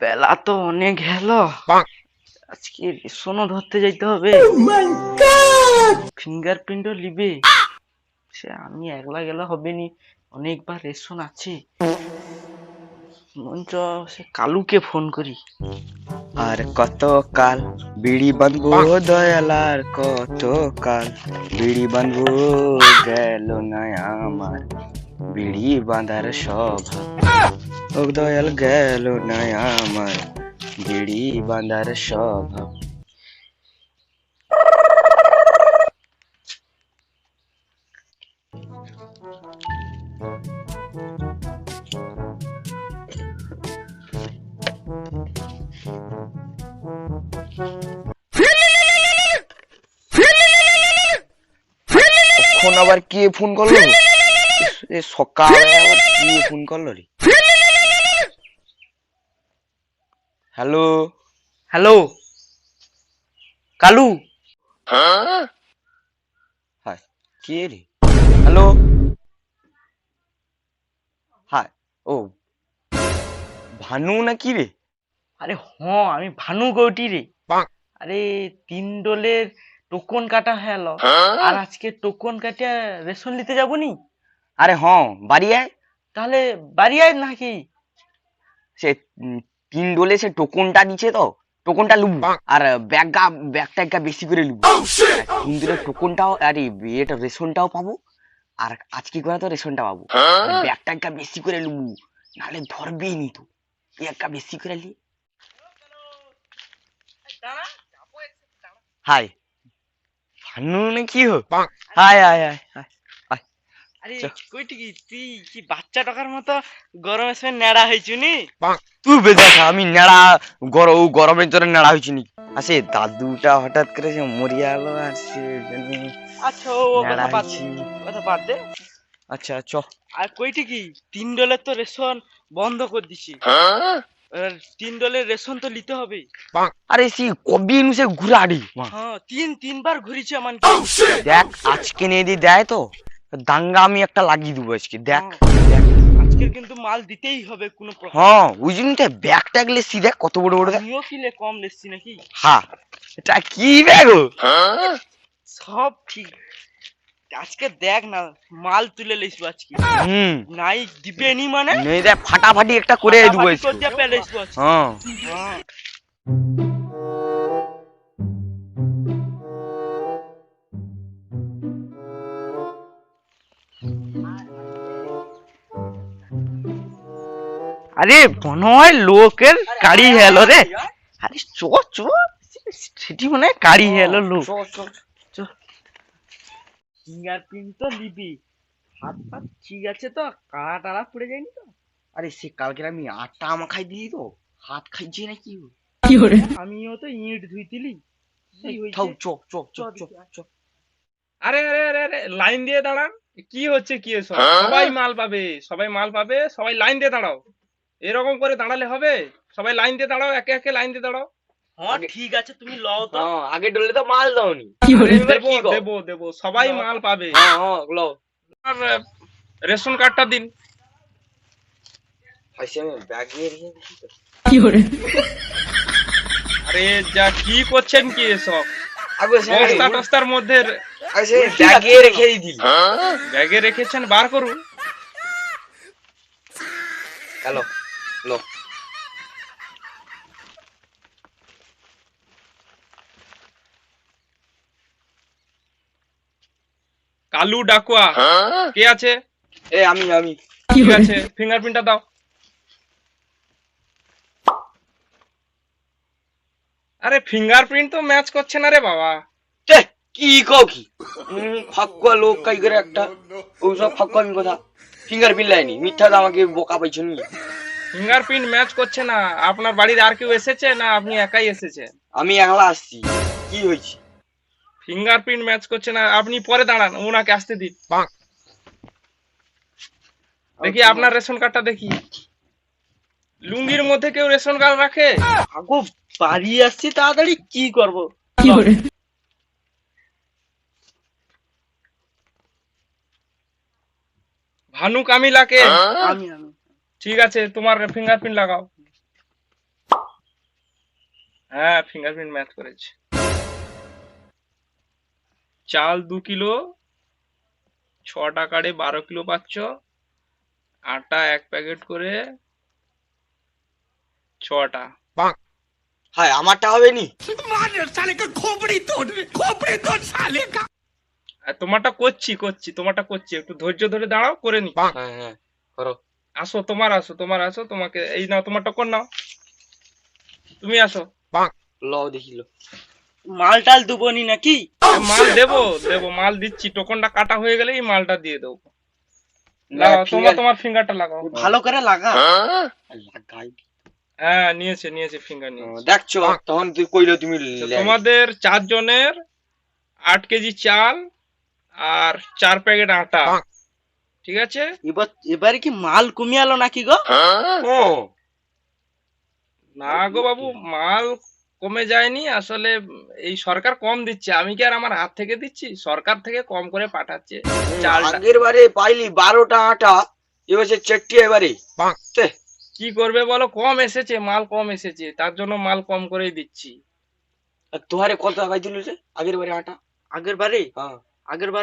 বেলা তো অনেক গেল, আজকে রেশনও ধরতে যাইতে হবে। ফিঙ্গারপ্রিন্টও লিবে, সে আমি একলা গেলে হবে নি, অনেকবার রেশন আছে। মঞ্চ সে কালুকে ফোন করি। আর কত কাল বিড়ি বাঁধবো দয়াল, আর কত কাল বিড়ি বাঁধবো, গেল না আমার বিড়ি বাঁধার স্বভাব। ও দয়াল গেল না আমার বিড়ি বাঁধার স্বভাব। এখন আবার কে ফোন করলো? এ সকালে আবার কে ফোন করলো রে? Hello hello Kalu. হাই, কে রে? Hello hi. ও ভানু নাকি রে? আরে আমি ভানু গৌটি রে। আরে 3 ডোলের টোকন কাটা হলো, আর আজকে টোকন কাটিয়া রেশন নিতে যাবো নি। আরে বাড়ি আয়। তাহলে বাড়ি আয় নাকি? সে 3 ডোলে সে টোকনটা নিচ্ছে তো, টোকনটা লুবু। আর ব্যাগটা বেশি করে লুবু। 3 ডোলের টোকনটাও, আরে এটা রেশনটাও পাবো। আর আজকে করে তো রেশনটা পাবো। ব্যাগটা বেশি করে লুবু, নাহলে ধরবেই নি তো। একটা বেশি করে লি। হাই ভানু নাকি হো? High high high high high. আরে চ। কইটি কি তুই কি বাচ্চা টাকার মতো গরমের সময় নেড়া হয়েছু নি? তুই বেজা খা, আমি নেড়া গরমের জন্য নেড়া হয়েছি নি। আসে দাদুটা হঠাৎ করে সে মরিয়া গেল, আর সে জন্য আচ্ছা ও নেড়া কথা বাদ দে, হয়েছি। কথা বাদ দে। আচ্ছা চ। আর কইটি কি 3 ডলের তো রেশন বন্ধ করে দিছি। এবার 3 ডলের রেশন তো নিতে হবে। আরে সে কবে নু সে ঘুরাড়ি। হ্যাঁ, তিনবার ঘুরেছি আমার। দেখ আজকে নিয়ে দিয়ে দেয় তো দাঙ্গা আমি একটা লাগিয়ে দেবো আজকে, দেখ। দেখ আজকের কিন্তু মাল দিতেই হবে কোনো প্রকার। ওই জন্য তো ব্যাগ ট্যাগ লেসি, দেখ কত বড় বড় দেখ। আমিও কিলে কম লেসছি নাকি? হ্যাঁ, এটা কি ব্যাগ? সব ঠিক। আজকে দেখ না, মাল তুলে লইছবো আজকে। হুম, নাই দিবে নি মানে নেই দেখ ফাটাফাটি একটা করে দেবো ফাটাফাটি আজকে। করে দিয়ে পেলাইছবো আজকে। হ্যাঁ। হ্যাঁ। আরে মনে হয় লোকের গাড়ি হেলো রে। আরে চ সেটি মনে হয় গাড়ি হেলো লোক। চ, ফিঙ্গারপ্রিন্ট তো নিবি, হাত পা ঠিক আছে তো, কাড়া টাড়া পড়ে যায়নি তো? আরে সে কালকে আমি আটা মাখাই দিই তো, হাত খাইছে নাকি? আমিও তো ইট ধুইতিলি, কি থাও, হইছে? চ চ চ চ চ। আরে আরে আরে আরে লাইন দিয়ে দাঁড়ান। কি হচ্ছে কি এসব? সবাই মাল পাবে, সবাই মাল পাবে, সবাই লাইন দিয়ে দাঁড়াও। এরকম করে দাঁড়ালে হবে? সবাই লাইন দিয়ে দাঁড়াও, একে একে লাইন দিয়ে দাঁড়াও। হ্যাঁ ঠিক আছে, তুমি লও তো। আগে ডলে তো মাল দাওনি। দেবো দেবো দেবো, সবাই মাল পাবে। লও। আর রেশন কার্ডটা দিন। হাসি আমি ব্যাগ নিয়ে রেখে দিছি তো। আরে যা কি করছেন কি এসব? আগে সে বস্তা টস্তার মধ্যে ব্যাগে রেখে দিলি। ব্যাগে রেখেছেন, বার করুন। হ্যালো লো। কালু ডাকুয়া কে আছে? আমি ঠিক আছে, ফিঙ্গারপ্রিন্টটা দাও। আরে ফিঙ্গারপ্রিন্ট তো ম্যাচ করছে না রে বাবা। কি কও কি? ফাঁকুয়া লোক কাই করে একটা, ওইসব ফাঁকুয়ামি কথা। ফিঙ্গারপ্রিন্ট লাইনি মিথ্যা তো আমাকে বোকা পাইছো নি। ফিঙ্গারপ্রিন্ট ম্যাচ করছে না। আপনার বাড়ির আর কেউ এসেছে না আপনি একাই এসেছেন? আমি একলা আসছি, কি হয়েছে? ফিঙ্গারপ্রিন্ট ম্যাচ করছে না, আপনি পরে দাঁড়ান, ওনাকে আসতে দিন। দেখি আপনার রেশন কার্ডটা দেখি। লুঙ্গির মধ্যে কেউ রেশন কার্ড রাখে? আগো বাড়ি আসছি তাড়াতাড়ি, কি করব? ভানু কামিলাকে? আমি ঠিক আছে, তোমার ফিঙ্গারপ্রিন্ট লাগাও। হ্যাঁ ফিঙ্গারপ্রিন্ট ম্যাচ করেছে। চাল 2 কিলো, 6টা কার্ডে 12 কিলো পাচ্ছ, আটা 1 প্যাকেট করে 6টা। হ্যাঁ আমারটা হবে নি। আর তোমারটা করছি তোমারটা করছি, একটু ধৈর্য ধরে দাঁড়াও, করে নি। হ্যাঁ হ্যাঁ করো। আসো আসো তোমাকে এই নাও, তোমার টোকন নাও, তুমি আসো। লও দেখিল। মাল টাল দেবো নি নাকি? মাল দেবো মাল দিচ্ছি, টোকনটা কাটা হয়ে গেলে এই মালটা দিয়ে দেবো। লাগাও তোমার ফিঙ্গারটা লাগাও। ভালো করে লাগা। লাগাই। হ্যাঁ নিয়েছে ফিঙ্গার নিয়েছে। দেখছো তখন তুই কইলো তুমি তোমাদের 4 জনের 8 কেজি চাল আর 4 প্যাকেট আটা, ঠিক আছে? এবারে কি মাল কমিয়ে আলো নাকি গো? ও না গো বাবু, মাল কমে যায়নি, আসলে এই সরকার কম দিচ্ছে, আমি কি আর আমার হাত থেকে দিচ্ছি, সরকার থেকে কম করে পাঠাচ্ছে চালটা। আগের বারে পাইলি 12টা আটা, এবার 4টি এবারে। কি করবে বলো, কম এসেছে, মাল কম এসেছে, তার জন্য মাল কম করেই দিচ্ছি। তোহারে কত টাকা পাইছিল রে আগের বারে আটা? আগের বারে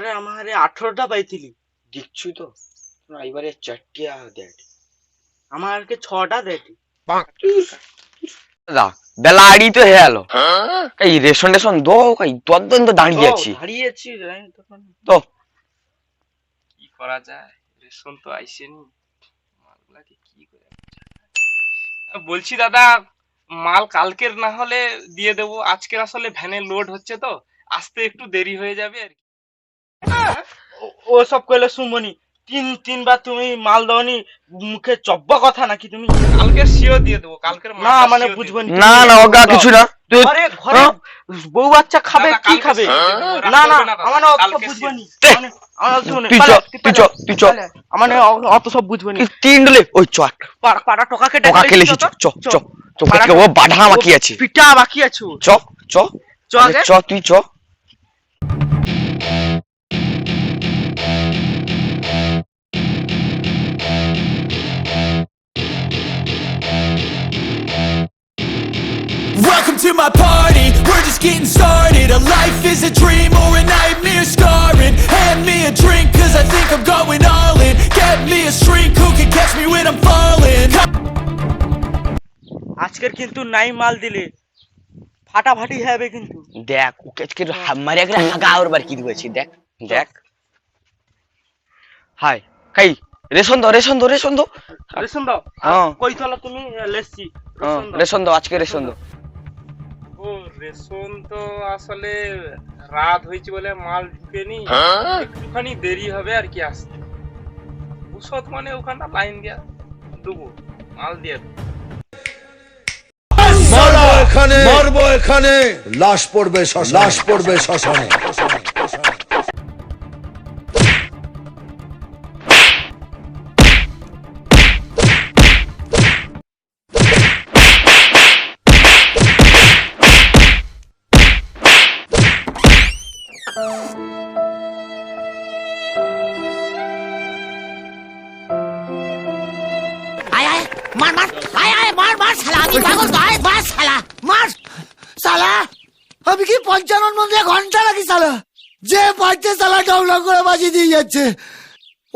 হ্যাঁ আমারে 18টা পাইছিলি। দেখছু তো এবারে 4টি দেখ। আমাকে 6টা দেয়। দাদা বেলা আড়ি তো হয়ে গেল, এই রেশন দো কাই তদ্দন তো দাঁড়িয়ে আছি দাঁড়িয়েছি তো কি করা যায়, রেশন তো আইসেনি, মালগুলাকে কি করে বলছি দাদা, মাল কালকের না হলে দিয়ে দেবো, আজকের আসলে ভ্যানে লোড হচ্ছে তো, আসতে একটু দেরি হয়ে যাবে আর কি। ও সব কইলে শুনবনি, তিনবার তুমি মাল দাওনি, মুখে চব্বা কথা নাকি তুমি? কালকে শিও দিয়ে দেবো, কালকের না মালটা মানে শিও বুঝবনি। না না ওগা কিছু না তুই ঘরে বউ বাচ্চা খাবে, দাদা, কি কালকে খাবে? শিও দিয়ে দেবো, রাগ না করবে না দাদা, আমার অত কালকে বুঝবনি। শিও। তুই চ আমার অত সব বুঝবনি। 3 ডলে ওই চ পাড়া টোকাকে টোকা খেলে এসেছি চ চ তোকে কেউ বাধা বাকি আছে, পিঠা বাকি আছো। চ চ চ আগে। চ তুই চ। Welcome to my party, we're just getting started. A life is a dream or a nightmare scarring. Hand me a drink cause I think I'm going all in. Get me a shrink who can catch me when I'm falling. আজকের কিন্তু নাই মাল দিলে ফাটাফাটি হবে কিন্তু। দেখ ওকে আজকে মারিয়া গেলে হাগা আর বার কি দিয়েছি দেখ দেখ। হাই কাই রেশন দাও রেশন দাও। হ্যাঁ কই চলো তুমি লেসছি। রেশন দাও আজকে রেশন দাও। ও রেশন তো আসলে রাত হয়েছে বলে মাল ঢুকেনি, একটুখানি দেরি হবে আর কি আসতে। ওষুধ মানে ওখানটা লাইন দিয়া দেবো, মাল দিয়ে দেবো। মারবো এখানে লাশ পড়বে শ্মশানে। আমি কি 55 মধ্যে ঘন্টা লাগি সালা, যে পারছে সালা ডাউনলোড করে বাজিয়ে দিয়ে যাচ্ছে।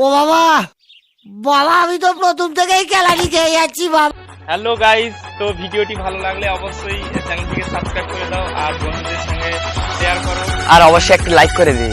ও বাবা আমি তো প্রথম থেকেই খেলাটি খেয়ে যাচ্ছি বাবা। হ্যালো গাইস, তো ভিডিওটি ভালো লাগলে অবশ্যই চ্যানেলটিকে সাবস্ক্রাইব করে দাও আর বন্ধুদের সঙ্গে শেয়ার করো। আর অবশ্যই একটা লাইক করে দে।